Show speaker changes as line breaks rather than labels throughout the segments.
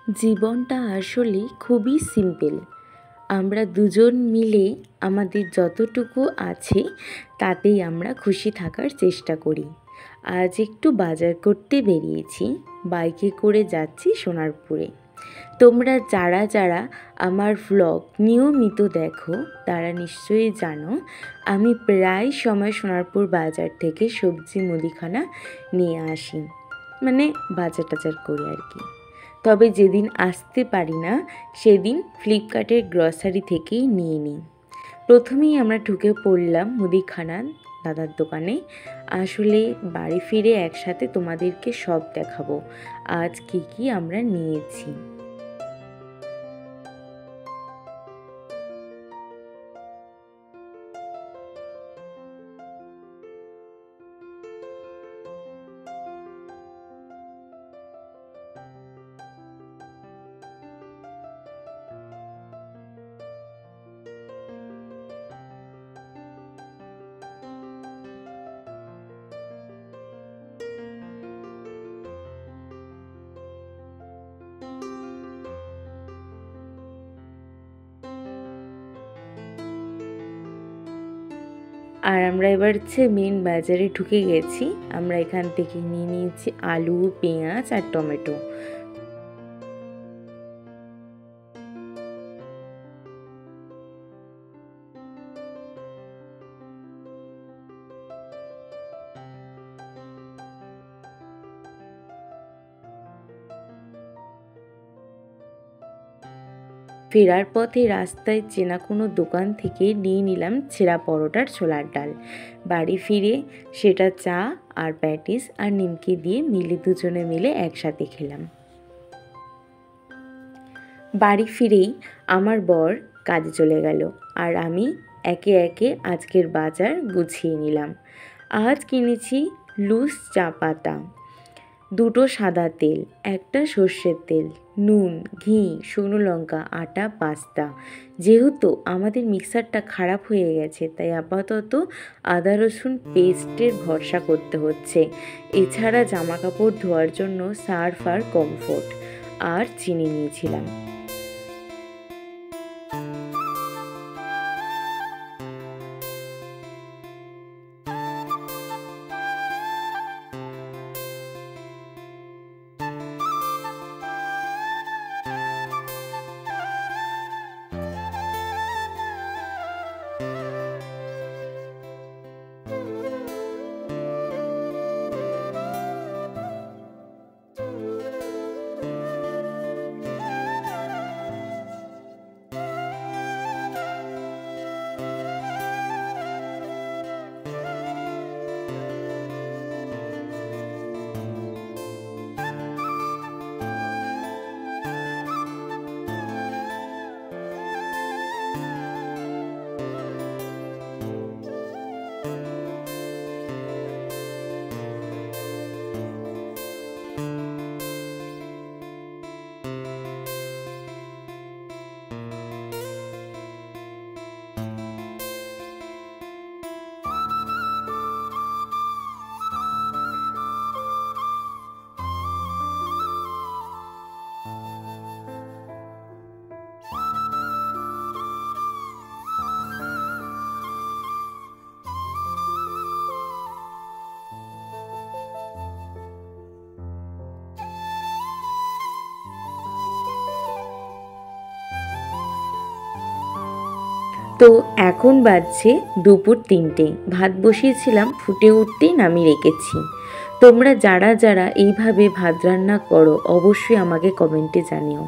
জীবনটা আসলে খুবই সিম্পল। আমরা দুজন মিলে আমাদের যতটুকু আছে তাতেই আমরা খুশি থাকার চেষ্টা করি। আজ একটু বাজার করতে বেরিয়েছি, বাইকে করে যাচ্ছি সোনারপুরে। তোমরা যারা যারা আমার ভ্লগ নিয়মিত দেখো তারা নিশ্চয়ই জানো আমি প্রায় সময় সোনারপুর বাজার থেকে সবজি মুদিখানা নিয়ে আসি, মানে বাজার টাজার করি আর কি। তবে যেদিন আসতে পারি না সেদিন ফ্লিপকার্টের গ্রসারি থেকেই নিয়ে নিই। প্রথমেই আমরা ঢুকে পড়লাম মুদিখানার দাদার দোকানে। আসলে বাড়ি ফিরে একসাথে তোমাদেরকে সব দেখাবো আজ কি আমরা নিয়েছি। আর আমরা এবার মেন বাজারে ঢুকে গেছি। আমরা এখান থেকে নিয়ে নিয়েছি আলু, পেঁয়াজ আর টমেটো। ফেরার পথে রাস্তায় চেনা কোনো দোকান থেকে নিয়ে নিলাম ছেঁড়া পরোটার ছোলার ডাল। বাড়ি ফিরে সেটা চা আর প্যাটিস আর নিমকি দিয়ে দুজনে মিলে একসাথে খেলাম। বাড়ি ফিরেই আমার বর কাজে চলে গেল আর আমি একে একে আজকের বাজার গুছিয়ে নিলাম। আজ কিনেছি লুজ চা পাতা, 2টো সাদা তেল, 1টা সর্ষের তেল, নুন, ঘি, শুকনো লঙ্কা, আটা, পাস্তা। যেহেতু আমাদের মিক্সারটা খারাপ হয়ে গেছে তাই আপাতত আদা রসুন পেস্টের ভরসা করতে হচ্ছে। এছাড়া জামা কাপড় ধোয়ার জন্য সার্ফ আর কমফোর্ট আর চিনি নিয়েছিলাম। তো এখন বাজছে দুপুর 3টে। ভাত বসিয়েছিলাম, ফুটে উঠতেই নামিয়ে রেখেছি। তোমরা যারা যারা এইভাবে ভাত রান্না করো অবশ্যই আমাকে কমেন্টে জানিও।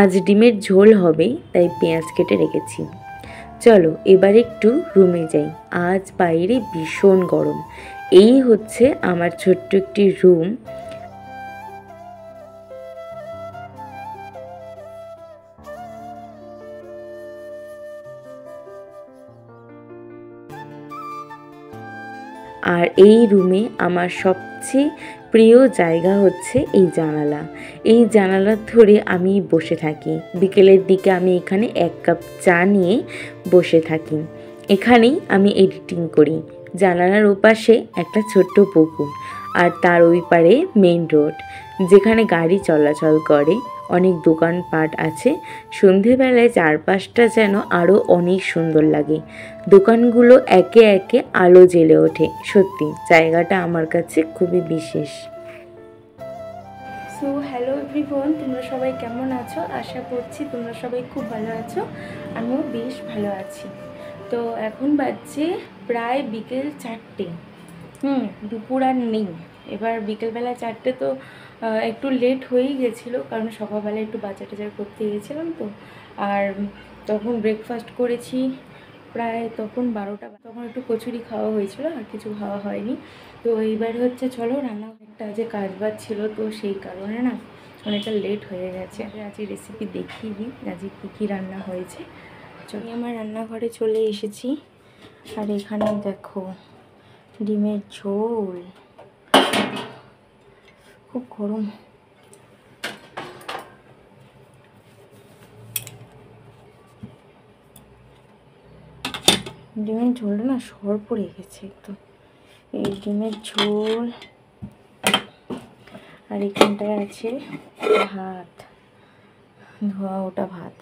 আজ ডিমের ঝোল হবে তাই পেঁয়াজ কেটে রেখেছি। চলো এবার একটু রুমে যাই। আজ বাইরে ভীষণ গরম। এই হচ্ছে আমার ছোট্ট একটি রুম। আর এই রুমে আমার সবচেয়ে প্রিয় জায়গা হচ্ছে এই জানালা। এই জানালার ধরে আমি বসে থাকি। বিকেলের দিকে আমি এখানে 1 কাপ চা নিয়ে বসে থাকি। এখানেই আমি এডিটিং করি। জানালার ওপাশে একটা ছোট্ট পুকুর আর তার ওই পারে মেন রোড, যেখানে গাড়ি চলাচল করে। অনেক দোকানপাট আছে। সন্ধেবেলায় চারপাশটা যেন আরও অনেক সুন্দর লাগে। দোকানগুলো একে একে আলো জ্বেলে ওঠে। সত্যি জায়গাটা আমার কাছে খুবই বিশেষ। সো হ্যালো এভরিওয়ান, তোমরা সবাই কেমন আছো? আশা করছি তোমরা সবাই খুব ভালো আছো। আমিও বেশ ভালো আছি। তো এখন বাজছে প্রায় বিকেল 4টে। দুপুর আর নেই। এবার বিকেলবেলা 4টে তো একটু লেট হয়েই গেছিলো, কারণ সকালবেলা একটু বাজার টাজার করতে গেছিলাম তো। আর তখন ব্রেকফাস্ট করেছি প্রায় তখন 12টা। তখন একটু কচুরি খাওয়া হয়েছিল, আর কিছু খাওয়া হয়নি। তো এইবার হচ্ছে চলো রান্না, একটা যে কাজ বাজ ছিল তো সেই কারণে না অনেকটা লেট হয়ে গেছে। আজকে রেসিপি দেখিয়ে দিই আজকে কী কী রান্না হয়েছে। আমি আমার রান্নাঘরে চলে এসেছি, আর এখানে দেখো ডিমের ঝোল, খুব গরম। ডিমের ঝোলটা না সর পড়ে গেছে একদম। এই ডিমের ঝোল, আর এখানটায় আছে ভাত, ধোয়া ওটা ভাত।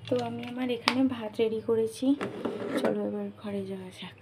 তো আমি আমার এখানে ভাত রেডি করেছি, চলো এবার ঘরে যাওয়া যাক।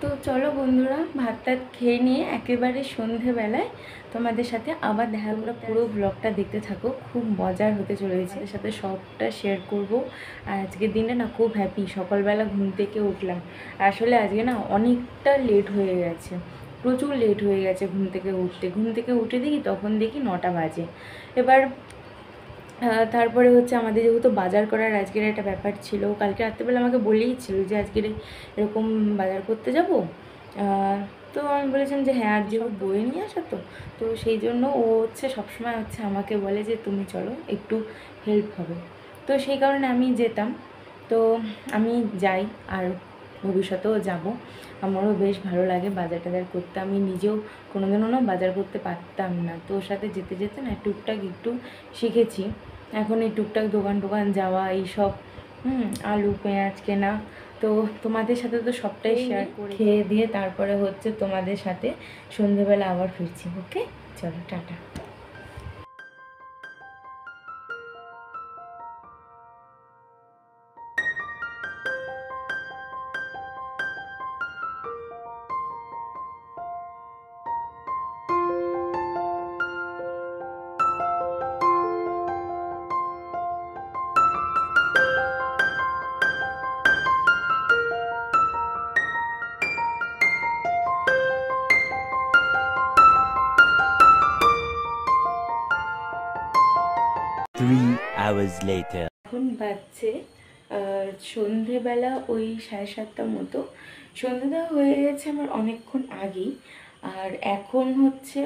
তো চলো বন্ধুরা, ভাত টাত খেয়ে নিয়ে একেবারে সন্ধেবেলায় তোমাদের সাথে আবার দেখা। আমরা পুরো ব্লগটা দেখতে থাকো, খুব মজার হতে চলেছে। এর সাথে সবটা শেয়ার করব। আর আজকের দিনটা না খুব হ্যাপি। সকালবেলা ঘুম থেকে উঠলাম, আসলে আজকে না অনেকটা লেট হয়ে গেছে, প্রচুর লেট হয়ে গেছে ঘুম থেকে উঠে দেখি তখন দেখি 9টা বাজে। এবার তারপরে হচ্ছে আমাদের যেহেতু বাজার করার আজকের একটা ব্যাপার ছিল, কালকে রাত্রেবেলা আমাকে বলেই ছিল যে আজকের এরকম বাজার করতে যাব। তো আমি বলেছিলাম যে হ্যাঁ, আর যেহেতু বয়ে নিয়ে আসা তো তো সেই জন্য ও হচ্ছে সবসময় হচ্ছে আমাকে বলে যে তুমি চলো, একটু হেল্প হবে। তো সেই কারণে আমি যেতাম। তো আমি যাই, আর ভবিষ্যতেও যাব। আমারও বেশ ভালো লাগে বাজার টাজার করতে। আমি নিজেও কোনোদিনও না বাজার করতে পারতাম না, তো ওর সাথে যেতে যেতে না টুকটাক একটু শিখেছি। এখন এই টুকটাক দোকান টোকান যাওয়া, এইসব আলু পেঁয়াজ কেনা। তো তোমাদের সাথে তো সবটাই শেয়ার করে খেয়ে দিয়ে তারপরে হচ্ছে তোমাদের সাথে সন্ধেবেলা আবার ফিরছি। ওকে, চলো টাটা। এখন বাজছে সন্ধেবেলা ওই 7:30 মতো। সন্ধে দেওয়া হয়ে গেছে আমার অনেকক্ষণ আগেই। আর এখন হচ্ছে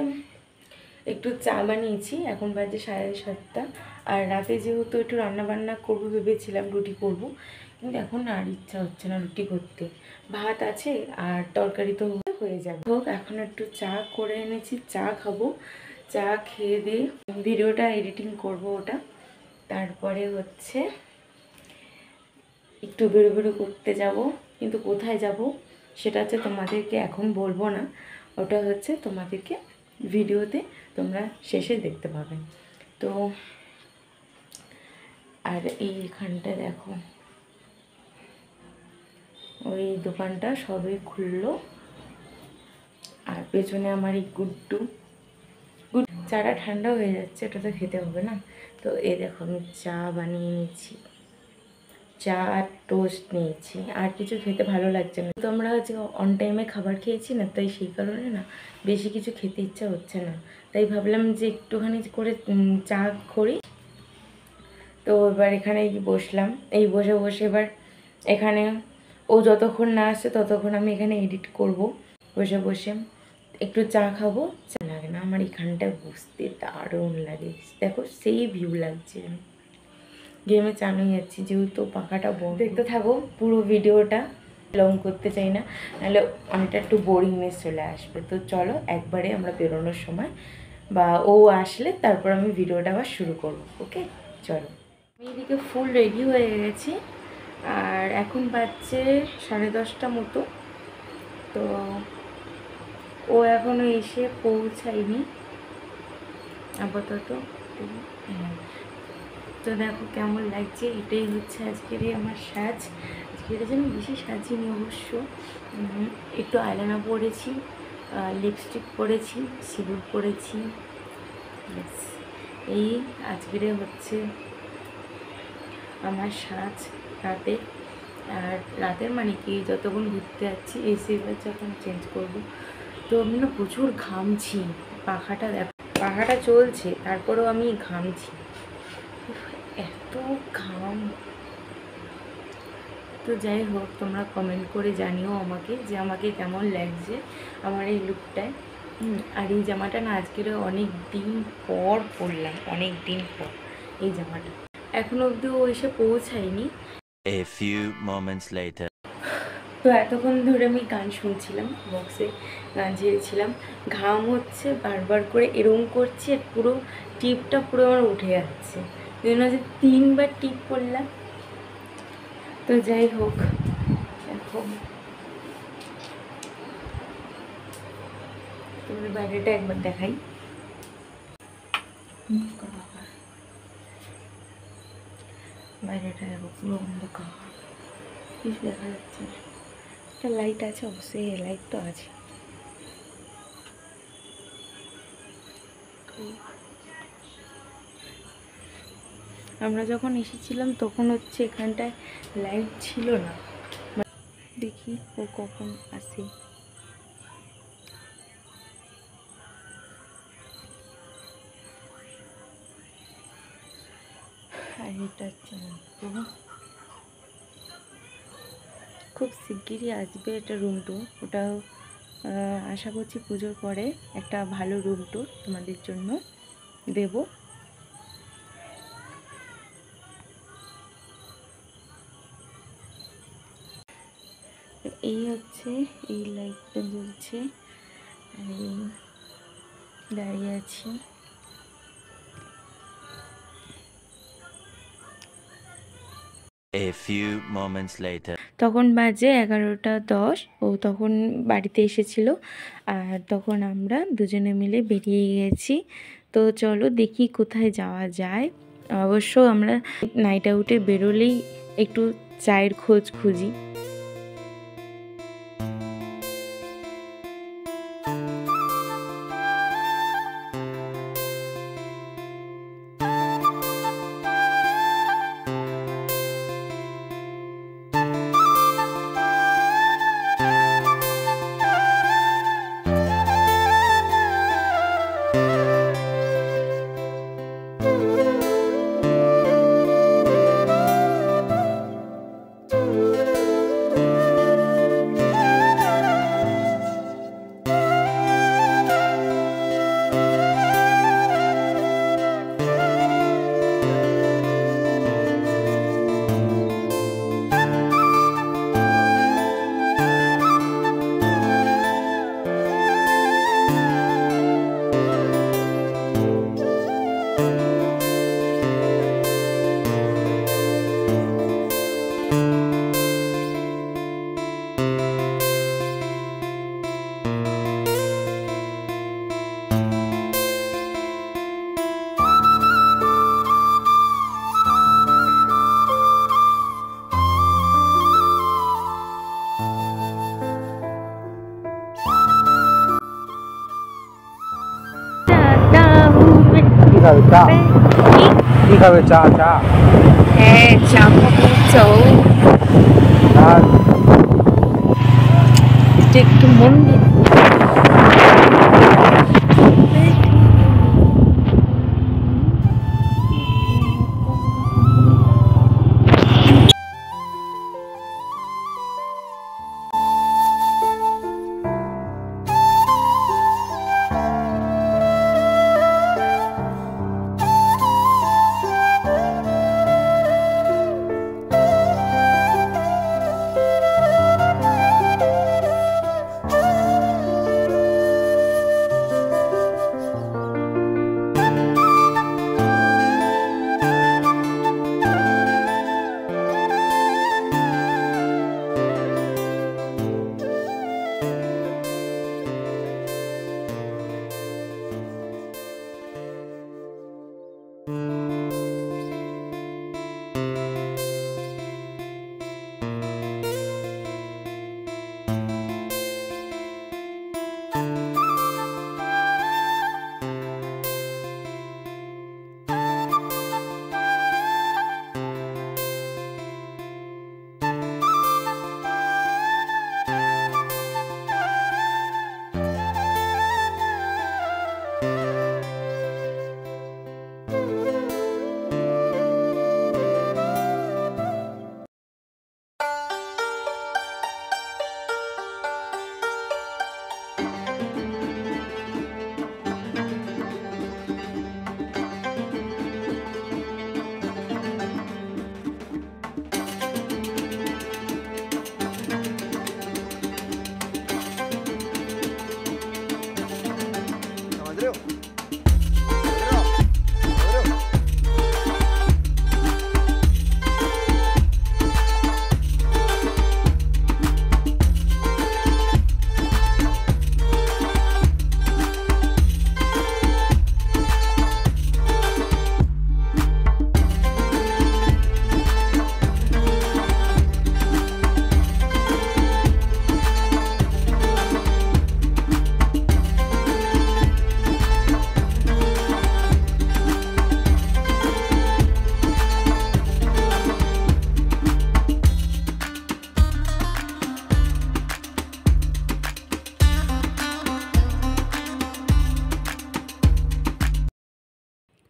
একটু চা বানিয়েছি, এখন বাজে 7:30। আর রাতে যেহেতু একটু রান্নাবান্না করবো ভেবেছিলাম, রুটি করব, কিন্তু এখন আর ইচ্ছা হচ্ছে না রুটি করতে। ভাত আছে আর তরকারি তো হয়ে যাবে। হোক, এখন একটু চা করে এনেছি, চা খাবো। চা খেয়ে দিয়ে ভিডিওটা এডিটিং করব ওটা। তারপরে হচ্ছে একটু বেরো করতে যাব, কিন্তু কোথায় যাব সেটা হচ্ছে তোমাদেরকে এখন বলবো না। ওটা হচ্ছে তোমাদেরকে ভিডিওতে তোমরা শেষে দেখতে পাবে। তো আর এইখানটা দেখো, ওই দোকানটা সবে খুললো। আর পেছনে আমার এই গুড্ডু চাটা ঠান্ডা হয়ে যাচ্ছে, এটা তো খেতে হবে না। তো এই দেখো আমি চা বানিয়ে নিচ্ছি। চা আর টোস্ট নিয়েছি, আর কিছু খেতে ভালো লাগছে না। তো আমরা আজকে অন টাইমে খাবার খেয়েছি না, তাই সেই কারণে না বেশি কিছু খেতে ইচ্ছা হচ্ছে না। তাই ভাবলাম যে একটুখানি করে চা করি। তো এবার এখানে বসলাম, এই বসে বসে এবার এখানে ও যতক্ষণ না আসছে ততক্ষণ আমি এখানে এডিট করব বসে বসে। একটু চা খাবো, চা লাগে না আমার এখানটায় বসতে দারুণ লাগে। দেখো সেই ভিউ লাগছে, গেমে চালিয়ে যাচ্ছি যেহেতু পাখাটা বন্ধ। দেখতে থাকো পুরো ভিডিওটা, লং করতে চাই না, নাহলে অনেকটা একটু বোরিংনেস চলে আসবে। তো চলো একবারে আমরা বেরোনোর সময় বা ও আসলে তারপর আমি ভিডিওটা আবার শুরু করব। ওকে চলো। আমি এদিকে ফুল রেডি হয়ে গেছি আর এখন বাজছে 10:30 মতো। তো ও এখনও এসে পৌঁছায়নি আপাতত। হ্যাঁ, তো দেখো কেমন লাগছে, এটাই হচ্ছে আজকের আমার সাজ। আজকের যেন বেশি সাজিনি অবশ্য, একটু আইলাইনার পরেছি, লিপস্টিক পরেছি, সিঁদুর পরেছি, এই আজকের হচ্ছে আমার সাজ রাতে। আর রাতের মানে কি যতক্ষণ ঘুরতে যাচ্ছি, এসে এবার যখন চেঞ্জ করব। তো আমি না প্রচুর ঘামছি, পাখাটা দেখো, পাখাটা চলছে তারপরেও আমি ঘামছি, এত ঘাম। তো যাই হোক, তোমরা কমেন্ট করে জানিও আমাকে যে আমাকে কেমন লাগছে আমার এই লুকটায়। আর এই জামাটা না আজকের অনেক দিন পর পরলাম, অনেক দিন পর এই জামাটা। এখনো অবধি ও এসে পৌঁছায়নি।
A few moments later.
তো এতক্ষণ ধরে আমি গান শুনছিলাম, বক্সে গান ছেড়েছিলাম, ঘাম হচ্ছে বারবার করে এরম করছে, আর পুরো টিপটা পুরো আমার উঠে যাচ্ছে, এই জন্য যে 3বার টিপ করলাম। তো যাই হোক, এখন তোমাদের বাইরেটা একবার দেখাই। বাইরেটা দেখো পুরো অন্ধকার, কিছু দেখা যাচ্ছে না। একটা লাইট আছে অবশ্যই, লাইট তো আছে। আমরা যখন এসেছিলাম তখন হচ্ছে এখানটায় লাইট ছিল না। দেখি ও কখন আসে। আর এটা হচ্ছে খুব শিগগিরই আসবে এটা রুম টুর। ওটাও আশা করছি পুজোর পরে একটা ভালো রুম টুর তোমাদের জন্য দেব। এই হচ্ছে, এই লাইটটা জ্বলছে আর এই দাঁড়িয়ে আছি।
A few moments later.
তখন বাজে 11:10। ও তখন বাড়িতে এসেছিল আর তখন আমরা দুজনে মিলে বেরিয়ে গেছি। তো চলো দেখি কোথায় যাওয়া যায়। অবশ্য আমরা নাইট আউটে বেরোলেই একটু চায়ের খোঁজ খুঁজি।
খাবে চা? কি খাবে? চা? চা?
হ্যাঁ, চা খাবো। চাও?
আর
এটা একটু মন্দির।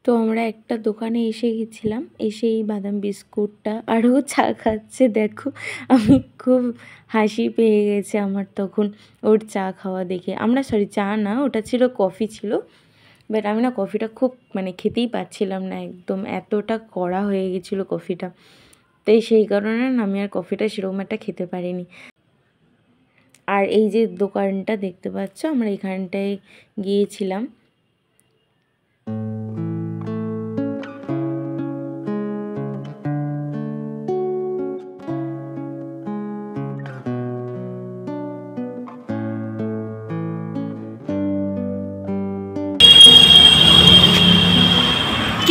তো আমরা একটা দোকানে এসে গেছিলাম, এসে এই বাদাম বিস্কুটটা আরও চা খাচ্ছে দেখো। আমি খুব হাসি পেয়ে গেছে আমার তখন ওর চা খাওয়া দেখে। আমরা সরি চা না, ওটা ছিল কফি ছিল, বাট আমি না কফিটা খুব মানে খেতেই পাচ্ছিলাম না, একদম এতটা কড়া হয়ে গেছিলো কফিটা। তাই সেই কারণে না আমি আর কফিটা সেরকম একটা খেতে পারিনি। আর এই যে দোকানটা দেখতে পাচ্ছ, আমরা এখানটায় গিয়েছিলাম।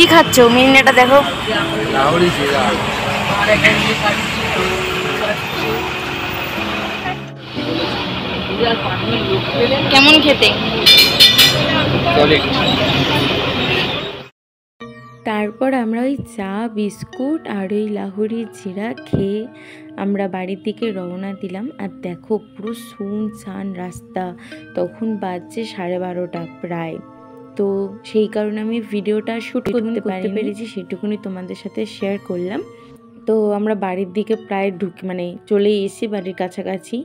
কি খাচ্ছ? মিনিটা দেখো। কেমন খেতে? তারপর আমরা ওই চা বিস্কুট আর ওই লাহোরি জিরা খেয়ে আমরা বাড়ির দিকে রওনা দিলাম। আর দেখো পুরো শুনশান রাস্তা, তখন বাজছে 12:30 প্রায়। তো সেই কারণে আমি ভিডিওটা শ্যুট করতে পেরেছি, সেটুকুনি তোমাদের সাথে শেয়ার করলাম। তো আমরা বাড়ির দিকে প্রায় মানে চলে এসেছি, বাড়ির কাছাকাছি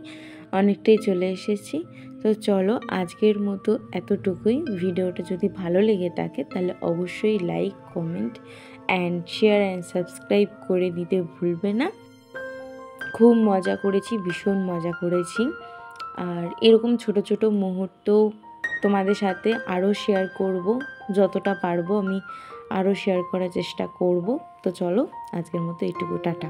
অনেকটাই চলে এসেছি। তো চলো আজকের মতো এতটুকুই। ভিডিওটা যদি ভালো লেগে থাকে তাহলে অবশ্যই like, comment and share and subscribe করে দিতে ভুলবে না। খুব মজা করেছি, ভীষণ মজা করেছি। আর এরকম ছোট ছোট মুহূর্ত তোমাদের সাথে আরও শেয়ার করব, যতটা পারবো আমি আরও শেয়ার করার চেষ্টা করব। তো চলো আজকের মতো এইটুকু, টাটা।